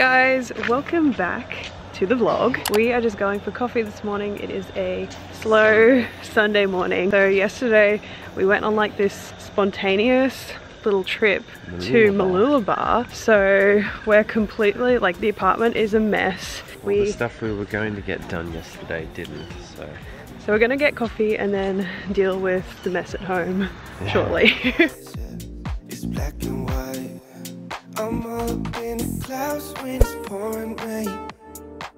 guys, welcome back to the vlog. We are just going for coffee this morning. It is a slow Sunday morning. So yesterday we went on like this spontaneous little trip to Mooloolaba. So we're completely, like, the apartment is a mess. All the stuff we were going to get done yesterday didn't, so we're gonna get coffee and then deal with the mess at home shortly. It's black and white. I'm all up in the clouds when it's pouring rain.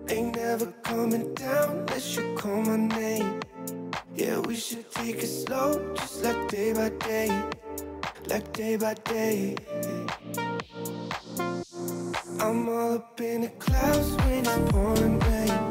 Ain't never coming down unless you call my name. Yeah, we should take it slow, just like day by day. Like day by day. I'm all up in the clouds when it's pouring rain.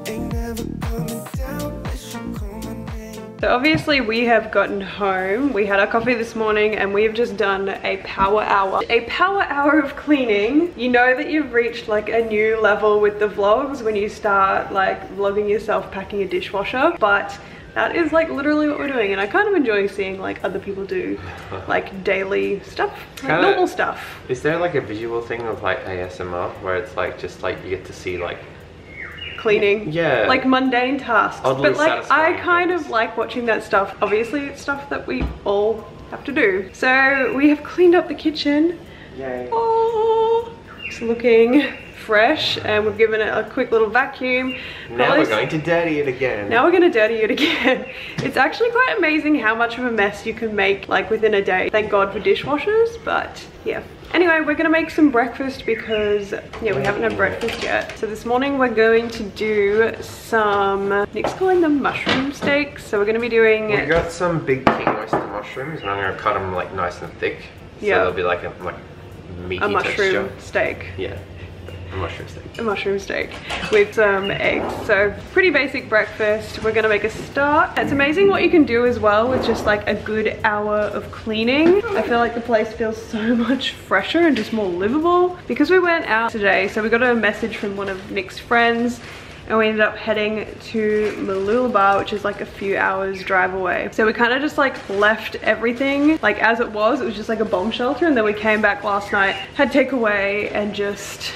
Ain't never coming down unless you call my name. So obviously we have gotten home. We had our coffee this morning and we have just done a power hour. A power hour of cleaning. You know that you've reached like a new level with the vlogs when you start like vlogging yourself packing a dishwasher, but that is like literally what we're doing, and I kind of enjoy seeing like other people do like daily stuff, like normal stuff. Is there like a visual thing of like ASMR where it's like just like you get to see like cleaning, yeah, like mundane tasks, but like I kind things. of like watching that stuff. Obviously it's stuff that we all have to do. So we have cleaned up the kitchen. Yay. Oh, it's looking fresh, and we've given it a quick little vacuum. Now we're going to dirty it again. Now we're going to dirty it again. It's actually quite amazing how much of a mess you can make like within a day. Thank God for dishwashers, but yeah. Anyway, we're gonna make some breakfast because, yeah, we haven't had breakfast yet. So this morning we're going to do some, Nick's calling them mushroom steaks. So we're gonna be doing... We got some big king oyster mushrooms and I'm gonna cut them like nice and thick. So they'll be like a meaty mushroom texture. Steak. Yeah. A mushroom steak. A mushroom steak with some eggs. So pretty basic breakfast. We're gonna make a start. It's amazing what you can do as well with just like a good hour of cleaning. I feel like the place feels so much fresher and just more livable because we went out today. So we got a message from one of Nick's friends and we ended up heading to Mooloolaba, which is like a few hours drive away. So we kind of just like left everything like as it was just like a bomb shelter, and then we came back last night, had takeaway, and just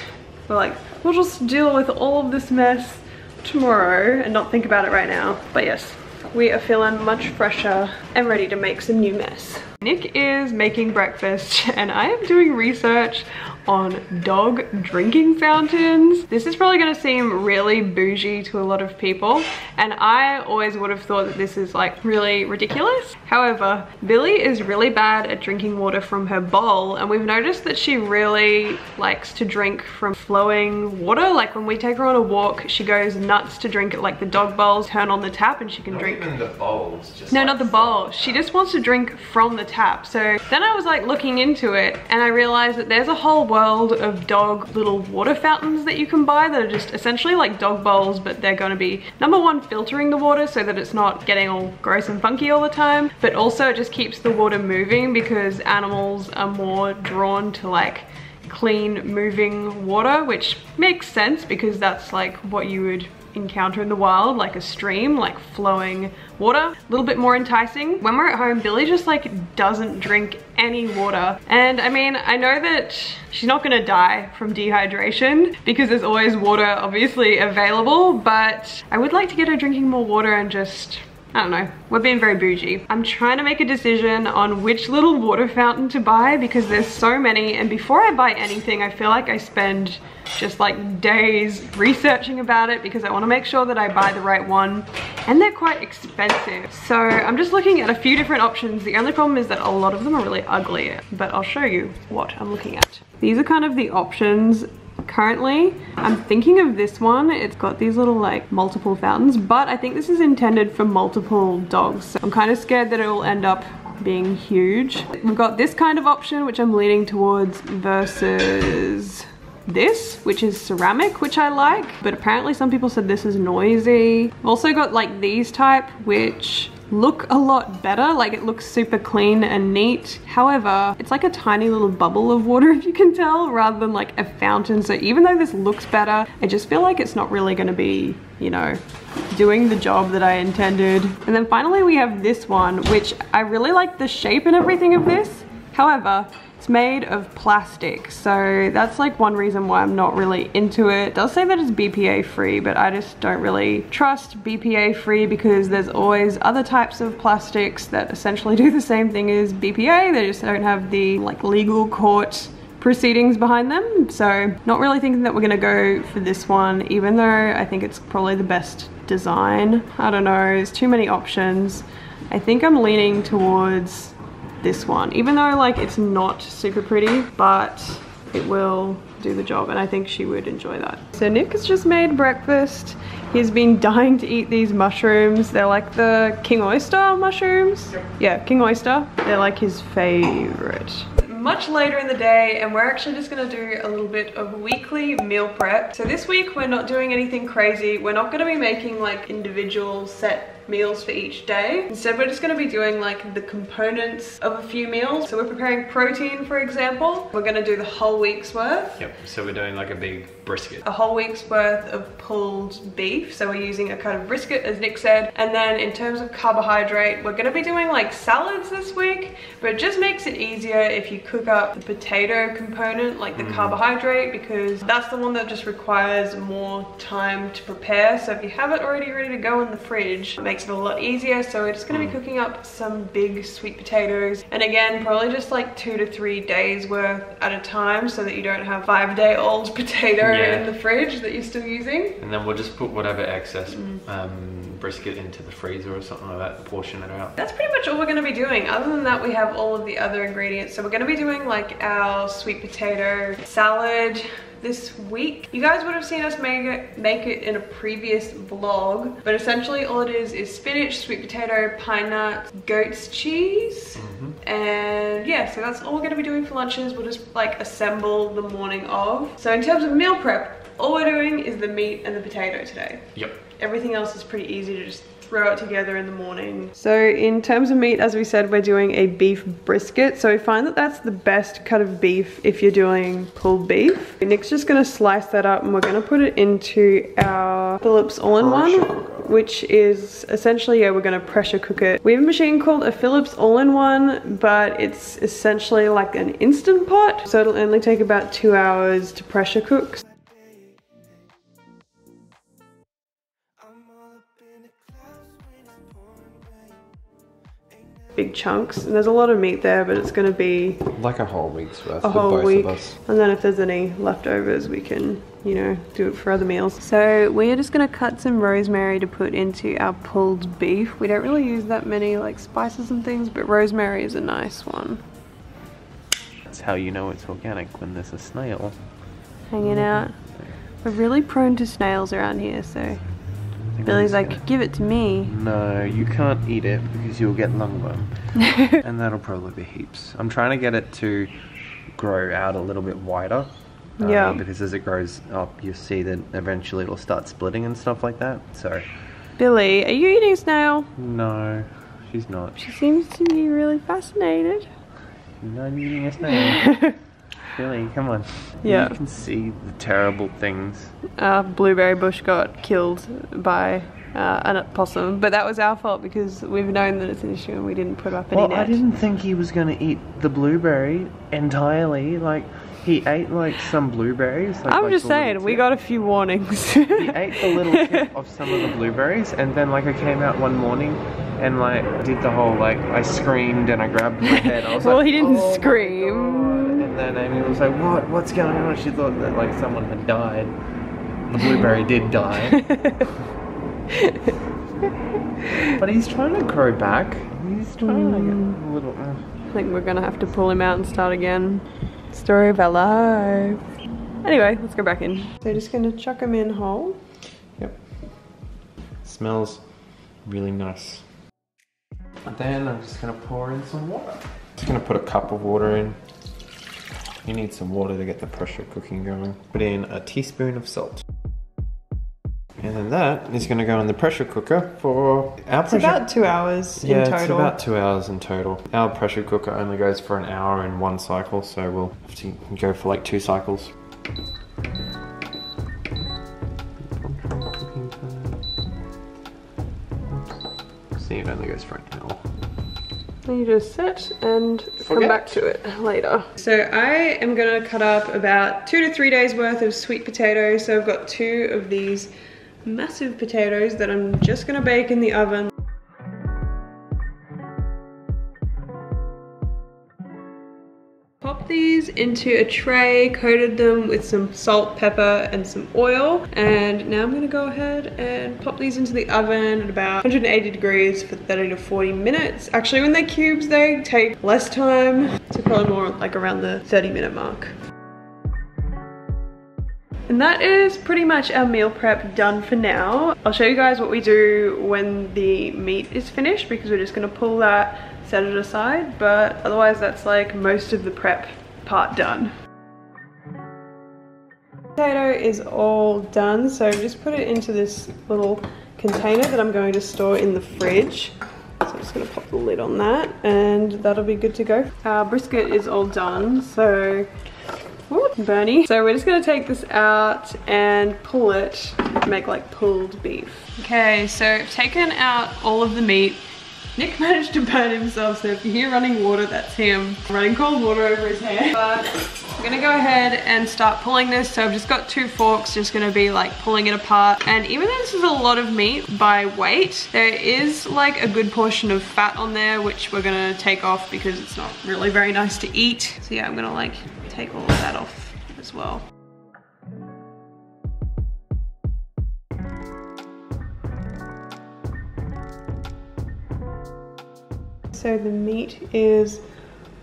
we're like, we'll just deal with all of this mess tomorrow and not think about it right now. But yes, we are feeling much fresher and ready to make some new mess. Nick is making breakfast and I am doing research on dog drinking fountains. This is probably gonna seem really bougie to a lot of people, and I always would have thought that this is like really ridiculous. However, Billy is really bad at drinking water from her bowl, and we've noticed that she really likes to drink from flowing water. Like when we take her on a walk, she goes nuts to drink it, like the dog bowls, turn on the tap and she can drink. Not even the bowls, just no, like not the bowl. She just wants to drink from the tap. So then I was like looking into it and I realized that there's a whole world of dog little water fountains that you can buy that are just essentially like dog bowls, but they're going to be, number one, filtering the water so that it's not getting all gross and funky all the time, but also it just keeps the water moving because animals are more drawn to like clean moving water, which makes sense because that's like what you would encounter in the wild, like a stream, like flowing water. A little bit more enticing. When we're at home, Billy just like doesn't drink any water, and I mean, I know that she's not gonna die from dehydration because there's always water obviously available, but I would like to get her drinking more water and just, I don't know, we're being very bougie. I'm trying to make a decision on which little water fountain to buy because there's so many, and before I buy anything, I feel like I spend just like days researching about it because I want to make sure that I buy the right one, and they're quite expensive. So I'm just looking at a few different options. The only problem is that a lot of them are really ugly, but I'll show you what I'm looking at. These are kind of the options currently. I'm thinking of this one. It's got these little like multiple fountains, but I think this is intended for multiple dogs. So I'm kind of scared that it will end up being huge. We've got this kind of option, which I'm leaning towards, versus this, which is ceramic, which I like, but apparently some people said this is noisy. I've also got like these type, which look a lot better. Like it looks super clean and neat. However, it's like a tiny little bubble of water, if you can tell, rather than like a fountain. So even though this looks better, I just feel like it's not really going to be, you know, doing the job that I intended. And then finally we have this one, which I really like the shape and everything of this. However, It's made of plastic, so that's like one reason why I'm not really into it. It does say that it's BPA free, but I just don't really trust BPA free because there's always other types of plastics that essentially do the same thing as BPA. They just don't have the like legal court proceedings behind them. So not really thinking that we're gonna go for this one, even though I think it's probably the best design. I don't know, there's too many options. I think I'm leaning towards this one, even though like it's not super pretty, but it will do the job and I think she would enjoy that. So Nick has just made breakfast. He's been dying to eat these mushrooms. They're like the king oyster mushrooms. Yeah, king oyster. They're like his favorite. Much later in the day, and we're actually just gonna do a little bit of weekly meal prep. So this week we're not doing anything crazy. We're not gonna be making like individual set meals for each day. Instead, we're just gonna be doing like the components of a few meals. So we're preparing protein, for example. We're gonna do the whole week's worth. Yep, so we're doing like a big brisket. A whole week's worth of pulled beef. So we're using a kind of brisket, as Nick said. And then in terms of carbohydrate, we're gonna be doing like salads this week, but it just makes it easier if you cook up the potato component, like the carbohydrate, because that's the one that just requires more time to prepare. So if you have it already ready to go in the fridge, it makes it a lot easier. So we're just gonna be cooking up some big sweet potatoes, and again probably just like 2 to 3 days worth at a time, so that you don't have 5-day-old potato in the fridge that you're still using. And then we'll just put whatever excess brisket into the freezer or something like that, portion it out. That's pretty much all we're gonna be doing. Other than that, we have all of the other ingredients. So we're gonna be doing like our sweet potato salad this week. You guys would have seen us make it in a previous vlog, but essentially all it is spinach, sweet potato, pine nuts, goat's cheese, and yeah, so that's all we're gonna be doing for lunches. We'll just like assemble the morning of. So in terms of meal prep, all we're doing is the meat and the potato today. Yep. Everything else is pretty easy to just throw it together in the morning. So in terms of meat, as we said, we're doing a beef brisket. So we find that that's the best cut of beef if you're doing pulled beef. Nick's just gonna slice that up and we're gonna put it into our Philips all-in-one, which is essentially, yeah, we're gonna pressure cook it. We have a machine called a Philips all-in-one, but it's essentially like an Instant Pot. So it'll only take about 2 hours to pressure cook. Big chunks, and there's a lot of meat there, but it's gonna be like a whole week's worth a whole week. And then if there's any leftovers, we can, you know, do it for other meals. So we're just gonna cut some rosemary to put into our pulled beef. We don't really use that many like spices and things, but rosemary is a nice one. That's how you know it's organic, when there's a snail hanging out. We're really prone to snails around here, so Billy's like, give it to me. No, you can't eat it because you'll get lungworm. And that'll probably be heaps. I'm trying to get it to grow out a little bit wider. Yeah. Because as it grows up, you'll see that eventually it'll start splitting and stuff like that. So. Billy, are you eating a snail? No, she's not. She seems to be really fascinated. She's not eating a snail. Billy, come on. Yeah. You can see the terrible things. Blueberry bush got killed by a possum, but that was our fault because we've known that it's an issue and we didn't put up any net. Well, I didn't think he was going to eat the blueberry entirely. Like, he ate like some blueberries. Like, I'm just saying, we got a few warnings. He ate the little tip of some of the blueberries, and then like I came out one morning and like did the whole like I screamed and I grabbed my head. I was well, like, he didn't scream. And then Amy was like, what's going on? She thought that like someone had died. The blueberry did die. But he's trying to grow back. He's trying to get a little... I think we're gonna have to pull him out and start again. Story of our life. Anyway, let's go back in. So just gonna chuck him in whole. Yep. Smells really nice. And then I'm just gonna pour in some water. Just gonna put a cup of water in. You need some water to get the pressure cooking going. Put in a teaspoon of salt. And then that is going to go in the pressure cooker for our pressure... It's about 2 hours in total. Yeah, it's about 2 hours in total. Our pressure cooker only goes for an hour in one cycle, so we'll have to go for like 2 cycles. See, it only goes for an hour. Then you just sit and come back to it later. So I am gonna cut up about 2 to 3 days worth of sweet potatoes. So I've got 2 of these massive potatoes that I'm just gonna bake in the oven. Pop these into a tray, coated them with some salt, pepper, and some oil. And now I'm gonna go ahead and pop these into the oven at about 180 degrees for 30 to 40 minutes. Actually, when they're cubes, they take less time. So probably more like around the 30-minute mark. And that is pretty much our meal prep done for now. I'll show you guys what we do when the meat is finished, because we're just gonna pull that, set it aside, but otherwise that's like most of the prep part done. Potato is all done, so just put it into this little container that I'm going to store in the fridge. So I'm just gonna pop the lid on that and that'll be good to go. Our brisket is all done, so ooh, burny. So we're just gonna take this out and pull it to make like pulled beef. Okay, so I've taken out all of the meat. Nick managed to burn himself, so if you hear running water, that's him running cold water over his hair. But I'm gonna go ahead and start pulling this. So I've just got 2 forks, just gonna be like pulling it apart. And even though this is a lot of meat by weight, there is like a good portion of fat on there, which we're gonna take off because it's not really very nice to eat. So yeah, I'm gonna like take all of that off as well. So the meat is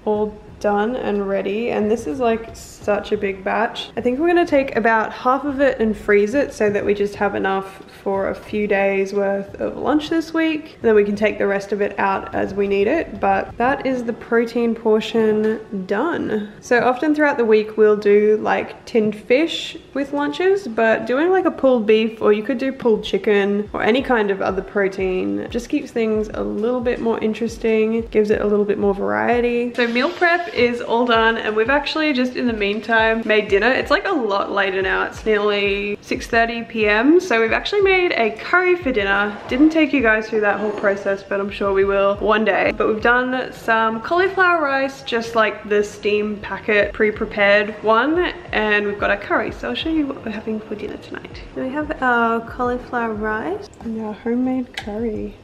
all done and ready, and this is like such a big batch. I think we're gonna take about half of it and freeze it so that we just have enough for a few days worth of lunch this week. And then we can take the rest of it out as we need it, but that is the protein portion done. So often throughout the week we'll do like tinned fish with lunches, but doing like a pulled beef, or you could do pulled chicken or any kind of other protein, just keeps things a little bit more interesting, gives it a little bit more variety. So meal prep is all done, and we've actually just in the meantime made dinner. It's like a lot later now, it's nearly 6:30 p.m. so we've actually made a curry for dinner. Didn't take you guys through that whole process, but I'm sure we will one day. But we've done some cauliflower rice, just like the steam packet pre-prepared one, and we've got our curry. So I'll show you what we're having for dinner tonight. So we have our cauliflower rice and our homemade curry.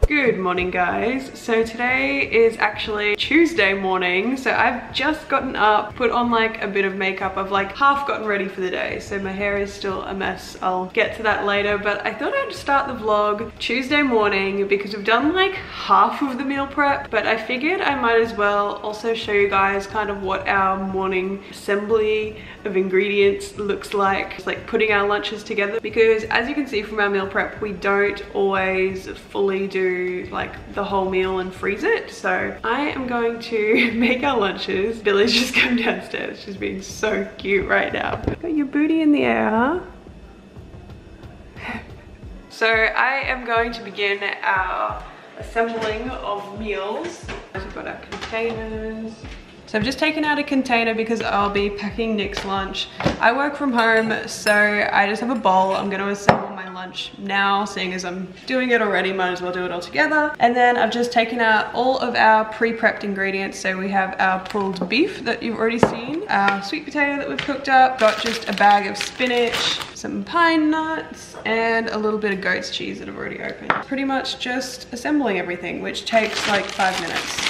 Good morning, guys. So today is actually Tuesday morning. So I've just gotten up, put on like a bit of makeup. I've like half gotten ready for the day. So my hair is still a mess. I'll get to that later, but I thought I'd start the vlog Tuesday morning because we've done like half of the meal prep, but I figured I might as well also show you guys kind of what our morning assembly of ingredients looks like. It's like putting our lunches together, because as you can see from our meal prep, we don't always fully do like the whole meal and freeze it. So I am going to make our lunches. Billy's just come downstairs. She's being so cute right now. Got your booty in the air, huh? So I am going to begin our assembling of meals. We've got our containers. So I've just taken out a container because I'll be packing Nick's lunch. I work from home, so I just have a bowl. I'm gonna assemble my lunch now, seeing as I'm doing it already, might as well do it all together. And then I've just taken out all of our pre-prepped ingredients. So we have our pulled beef that you've already seen, our sweet potato that we've cooked up, got just a bag of spinach, some pine nuts, and a little bit of goat's cheese that I've already opened. Pretty much just assembling everything, which takes like 5 minutes.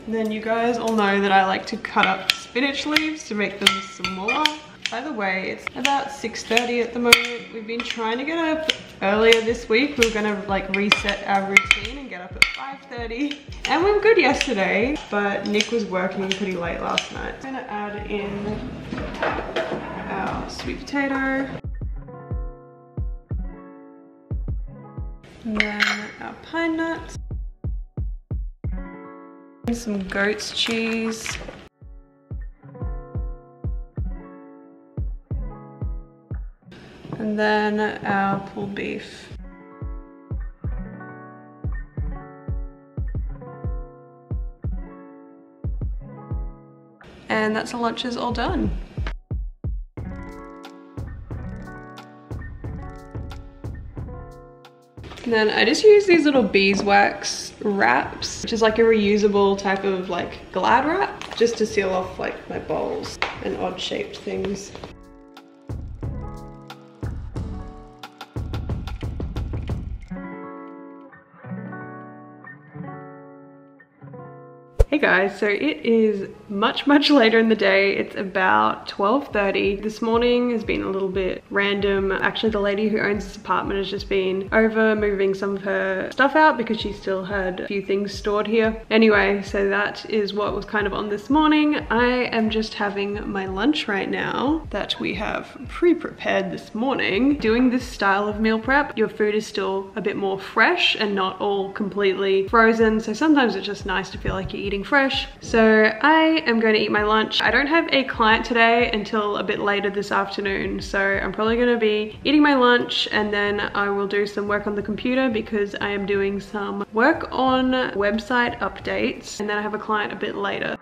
Then you guys all know that I like to cut up spinach leaves to make them smaller. By the way, it's about 6:30 at the moment. We've been trying to get up earlier this week. We were gonna like reset our routine and get up at 5:30. And we were good yesterday, but Nick was working pretty late last night. I'm gonna add in our sweet potato. And then our pine nuts. Some goat's cheese. And then our pulled beef. And that's the lunches all done. And then I just use these little beeswax wraps, which is like a reusable type of like Glad wrap, just to seal off like my bowls and odd shaped things. Hey guys, so it is much later in the day. It's about 12:30. This morning has been a little bit random. Actually, the lady who owns this apartment has just been over moving some of her stuff out because she still had a few things stored here. Anyway, so that is what was kind of on this morning. I am just having my lunch right now that we have pre-prepared this morning. Doing this style of meal prep, your food is still a bit more fresh and not all completely frozen. So sometimes it's just nice to feel like you're eating fresh. So I am going to eat my lunch. I don't have a client today until a bit later this afternoon, so I'm probably going to be eating my lunch and then I will do some work on the computer because I am doing some work on website updates, and then I have a client a bit later.